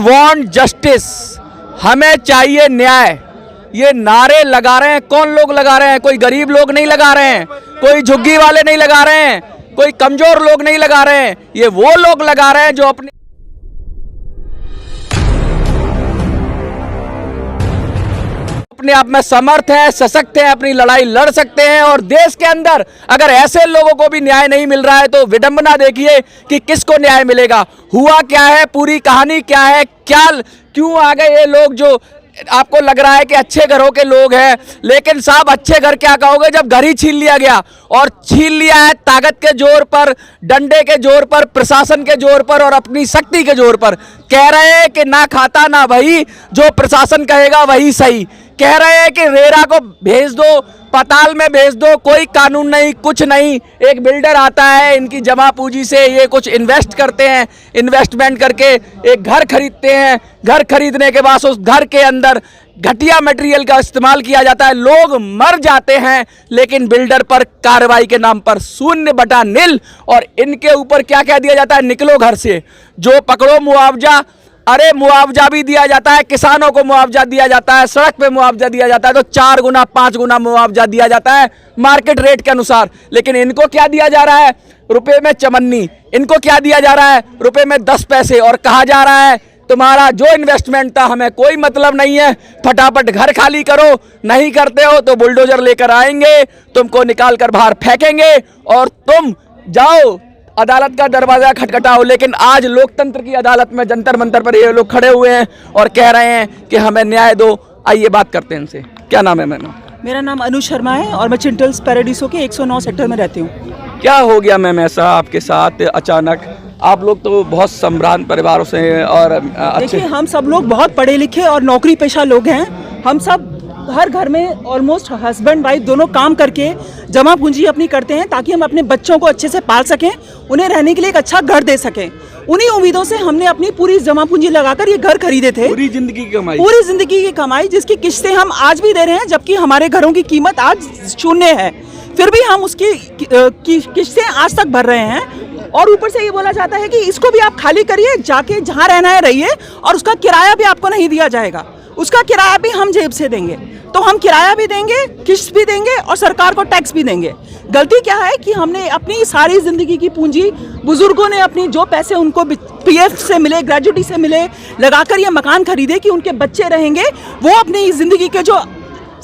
Want justice, हमें चाहिए न्याय। ये नारे लगा रहे हैं, कौन लोग लगा रहे हैं? कोई गरीब लोग नहीं लगा रहे हैं, कोई झुग्गी वाले नहीं लगा रहे हैं, कोई कमजोर लोग नहीं लगा रहे हैं। ये वो लोग लगा रहे हैं जो अपने आप में समर्थ है, सशक्त है, अपनी लड़ाई लड़ सकते हैं। और देश के अंदर अगर ऐसे लोगों को भी न्याय नहीं मिल रहा है तो विडंबना देखिए कि किसको न्याय मिलेगा। हुआ क्या है, पूरी कहानी क्या है, क्यों आ गए ये लोग जो आपको लग रहा है कि अच्छे घरों के लोग हैं। लेकिन साहब अच्छे घर क्या कहोगे जब घर ही छीन लिया गया, और छीन लिया है ताकत के जोर पर, डंडे के जोर पर, प्रशासन के जोर पर और अपनी शक्ति के जोर पर। कह रहे हैं कि ना खाता ना वही, जो प्रशासन कहेगा वही सही। कह रहे हैं कि रेरा को भेज दो, पाताल में भेज दो, कोई कानून नहीं, कुछ नहीं। एक बिल्डर आता है, इनकी जमा पूंजी से ये कुछ इन्वेस्ट करते हैं, इन्वेस्टमेंट करके एक घर खरीदते हैं। घर खरीदने के बाद उस घर के अंदर घटिया मटेरियल का इस्तेमाल किया जाता है, लोग मर जाते हैं, लेकिन बिल्डर पर कार्रवाई के नाम पर 0/0। और इनके ऊपर क्या कह दिया जाता है, निकलो घर से, जो पकड़ो मुआवजा। अरे मुआवजा भी दिया जाता है, किसानों को मुआवजा दिया जाता है, सड़क पे मुआवजा दिया जाता है, तो 4 गुना 5 गुना मुआवजा दिया जाता है मार्केट रेट के अनुसार। लेकिन इनको क्या दिया जा रहा है, रुपए में चमन्नी। इनको क्या दिया जा रहा है, रुपए में 10 पैसे। और कहा जा रहा है तुम्हारा जो इन्वेस्टमेंट था हमें कोई मतलब नहीं है, फटाफट घर खाली करो, नहीं करते हो तो बुलडोजर लेकर आएंगे, तुमको निकाल कर बाहर फेंकेंगे और तुम जाओ अदालत का दरवाजा खटखटाओ। लेकिन आज लोकतंत्र की अदालत में जंतर मंतर पर ये लोग खड़े हुए हैं और कह रहे हैं कि हमें न्याय दो। आइए बात करते हैं इनसे। क्या नाम है मैम? मेरा नाम अनु शर्मा है और मैं चिंटल्स पैराडीसो के 109 सेक्टर में रहती हूँ। क्या हो गया मैम ऐसा आपके साथ अचानक? आप लोग तो बहुत सम्भ्रांत परिवारों से हैं और अच्छे। देखिए, हम सब लोग बहुत पढ़े लिखे और नौकरी पेशा लोग हैं। हम सब हर घर में ऑलमोस्ट हस्बैंड वाइफ दोनों काम करके जमा पूंजी अपनी करते हैं ताकि हम अपने बच्चों को अच्छे से पाल सकें, उन्हें रहने के लिए एक अच्छा घर दे सकें। उन्हीं उम्मीदों से हमने अपनी पूरी जमा पूंजी लगाकर ये घर खरीदे थे। पूरी जिंदगी की कमाई जिसकी किस्तें हम आज भी दे रहे हैं, जबकि हमारे घरों की कीमत आज 0 है, फिर भी हम उसकी किस्तें आज तक भर रहे हैं। और ऊपर से ये बोला जाता है कि इसको भी आप खाली करिए, जाके जहाँ रहना है रहिए, और उसका किराया भी आपको नहीं दिया जाएगा, उसका किराया भी हम जेब से देंगे। तो हम किराया भी देंगे, किस्त भी देंगे और सरकार को टैक्स भी देंगे। गलती क्या है कि हमने अपनी सारी जिंदगी की पूंजी, बुजुर्गों ने अपनी जो पैसे उनको पीएफ से मिले, ग्रेजुटी से मिले, लगाकर ये मकान खरीदे कि उनके बच्चे रहेंगे, वो अपनी जिंदगी के जो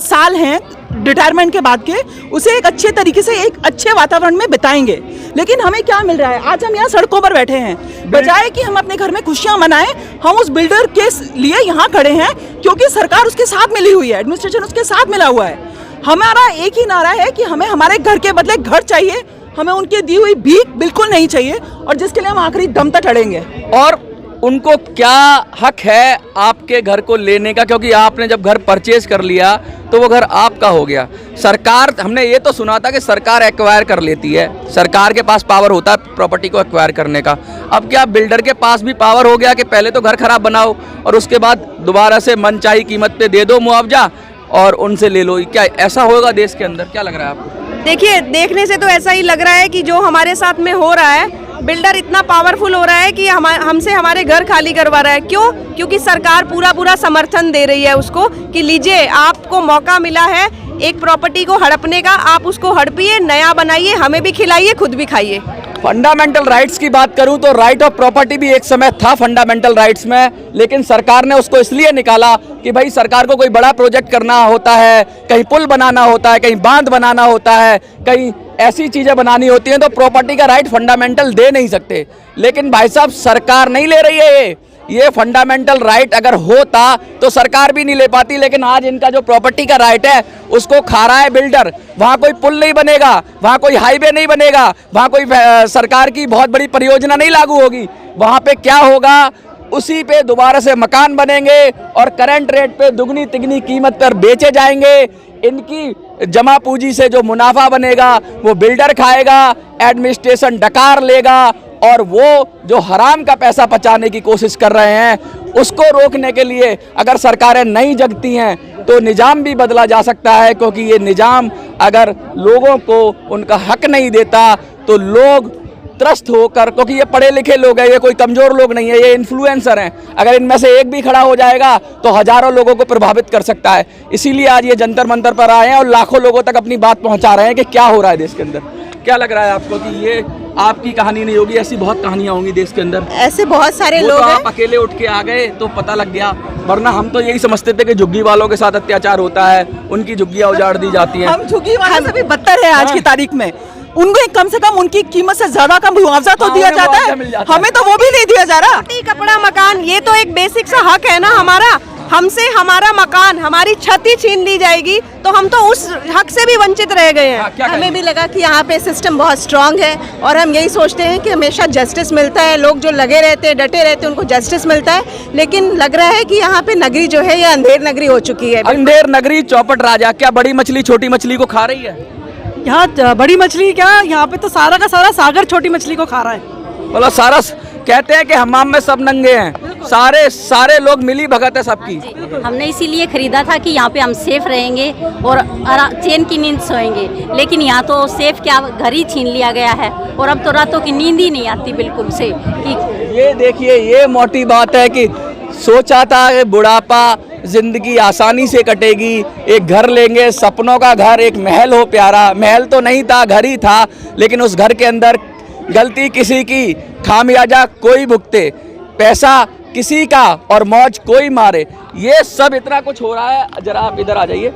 साल हैं रिटायरमेंट के बाद के, उसे एक अच्छे तरीके से एक अच्छे वातावरण में बिताएंगे। लेकिन हमें क्या मिल रहा है, आज हम यहाँ सड़कों पर बैठे हैं। बजाय कि हम अपने घर में खुशियां मनाएं, हम उस बिल्डर के लिए यहाँ खड़े हैं क्योंकि सरकार उसके साथ मिली हुई है, एडमिनिस्ट्रेशन उसके साथ मिला हुआ है। हमारा एक ही नारा है कि हमें हमारे घर के बदले घर चाहिए, हमें उनकी दी हुई भीख बिल्कुल नहीं चाहिए, और जिसके लिए हम आखिरी दम तक लड़ेंगे। और उनको क्या हक है आपके घर को लेने का? क्योंकि आपने जब घर परचेज कर लिया तो वो घर आपका हो गया। सरकार, हमने ये तो सुना था कि सरकार एक्वायर कर लेती है, सरकार के पास पावर होता है प्रॉपर्टी को एक्वायर करने का। अब क्या बिल्डर के पास भी पावर हो गया कि पहले तो घर खराब बनाओ और उसके बाद दोबारा से मनचाही कीमत पे दे दो मुआवजा और उनसे ले लो? क्या ऐसा होगा देश के अंदर? क्या लग रहा है आपको? देखिए, देखने से तो ऐसा ही लग रहा है कि जो हमारे साथ में हो रहा है, बिल्डर इतना पावरफुल हो रहा है कि हमसे हमारे घर खाली करवा रहा है। क्यों? क्योंकि सरकार पूरा समर्थन दे रही है उसको कि लीजिए, आपको मौका मिला है एक प्रॉपर्टी को हड़पने का, आप उसको हड़पिए, नया बनाइए, हमें भी खिलाइए, खुद भी खाइए। फंडामेंटल राइट्स की बात करूं तो राइट ऑफ प्रॉपर्टी भी एक समय था फंडामेंटल राइट्स में, लेकिन सरकार ने उसको इसलिए निकाला कि भाई सरकार को कोई बड़ा प्रोजेक्ट करना होता है, कहीं पुल बनाना होता है, कहीं बांध बनाना होता है, कहीं ऐसी चीजें बनानी होती हैं, तो प्रॉपर्टी का राइट फंडामेंटल दे नहीं सकते। लेकिन भाई साहब, सरकार नहीं ले रही है ये फंडामेंटल राइट। अगर होता तो सरकार भी नहीं ले पाती। लेकिन आज इनका जो प्रॉपर्टी का राइट है उसको खा रहा है बिल्डर। वहाँ कोई पुल नहीं बनेगा, वहाँ कोई हाईवे नहीं बनेगा, वहाँ कोई सरकार की बहुत बड़ी परियोजना नहीं लागू होगी। वहाँ पे क्या होगा, उसी पे दोबारा से मकान बनेंगे और करंट रेट पे दुगनी तिगनी कीमत पर बेचे जाएंगे। इनकी जमा पूंजी से जो मुनाफा बनेगा वो बिल्डर खाएगा, एडमिनिस्ट्रेशन डकार लेगा, और वो जो हराम का पैसा बचाने की कोशिश कर रहे हैं उसको रोकने के लिए अगर सरकारें नहीं जगती हैं तो निज़ाम भी बदला जा सकता है। क्योंकि ये निज़ाम अगर लोगों को उनका हक नहीं देता तो लोग त्रस्त होकर, क्योंकि ये पढ़े लिखे लोग हैं, ये कोई कमजोर लोग नहीं है, ये इन्फ्लुएंसर हैं, अगर इनमें से एक भी खड़ा हो जाएगा तो हजारों लोगों को प्रभावित कर सकता है। इसीलिए आज ये जंतर मंतर पर आए हैं और लाखों लोगों तक अपनी बात पहुंचा रहे हैं कि क्या हो रहा है देश के अंदर। क्या लग रहा है आपको कि ये आपकी कहानी नहीं होगी, ऐसी बहुत कहानियां होंगी देश के अंदर? ऐसे बहुत सारे लोग तो हैं। आप अकेले उठ के आ गए तो पता लग गया, वरना हम तो यही समझते थे कि झुग्गी वालों के साथ अत्याचार होता है, उनकी झुग्गियां उजाड़ दी जाती हैं। हम झुग्गी वालों से भी बदतर है आज की तारीख में। उनको कम से कम उनकी कीमत से ज्यादा का मुआवजा तो दिया जाता है, हमें तो वो भी नहीं दिया जा रहा। रोटी, कपड़ा, मकान, ये तो एक बेसिक सा हक है ना हमारा। हमसे हमारा मकान, हमारी छत ही छीन ली जाएगी तो हम तो उस हक से भी वंचित रह गए हैं। हमें भी लगा कि यहाँ पे सिस्टम बहुत स्ट्रांग है और हम यही सोचते हैं कि हमेशा जस्टिस मिलता है, लोग जो लगे रहते हैं, डटे रहते हैं, उनको जस्टिस मिलता है। लेकिन लग रहा है कि यहाँ पे नगरी जो है ये अंधेर नगरी हो चुकी है। अंधेर नगरी, चौपट राजा। क्या बड़ी मछली छोटी मछली को खा रही है? यहाँ बड़ी मछली क्या, यहाँ पे तो सारा का सारा सागर छोटी मछली को खा रहा है। मतलब सारा कहते हैं कि हमाम में सब नंगे हैं, सारे लोग मिली भगत है सबकी। हमने इसीलिए खरीदा था कि यहाँ पे हम सेफ रहेंगे और चैन की नींद सोएंगे, लेकिन यहाँ तो सेफ क्या, घर ही छीन लिया गया है और अब तो रातों की नींद ही नहीं आती बिल्कुल से कि ये देखिए, ये मोटी बात है कि सोचा था कि बुढ़ापा जिंदगी आसानी से कटेगी, एक घर लेंगे, सपनों का घर, एक महल हो प्यारा। महल तो नहीं था, घर ही था, लेकिन उस घर के अंदर गलती किसी की, खामियाजा कोई भुगते, पैसा किसी का और मौज कोई मारे। ये सब इतना कुछ हो रहा है। जरा आप इधर आ जाइए।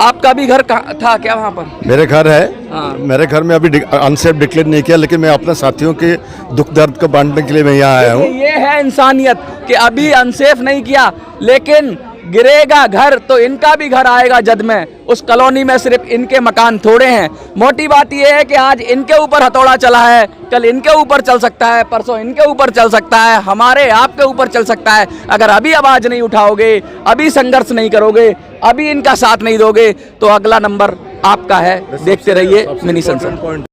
आपका भी घर था क्या वहाँ पर? मेरे घर है। हाँ। मेरे घर में अभी अनसेफ डिक्लेयर नहीं किया, लेकिन मैं अपने साथियों के दुख दर्द को बांटने के लिए मैं यहाँ आया हूँ। ये है इंसानियत कि अभी अनसेफ नहीं किया, लेकिन गिरेगा घर तो इनका भी घर आएगा जद में। उस कॉलोनी में सिर्फ इनके मकान थोड़े हैं। मोटी बात यह है कि आज इनके ऊपर हथौड़ा चला है, कल इनके ऊपर चल सकता है, परसों इनके ऊपर चल सकता है, हमारे आपके ऊपर चल सकता है। अगर अभी आवाज नहीं उठाओगे, अभी संघर्ष नहीं करोगे, अभी इनका साथ नहीं दोगे तो अगला नंबर आपका है। देखते रहिए मिनी संसद।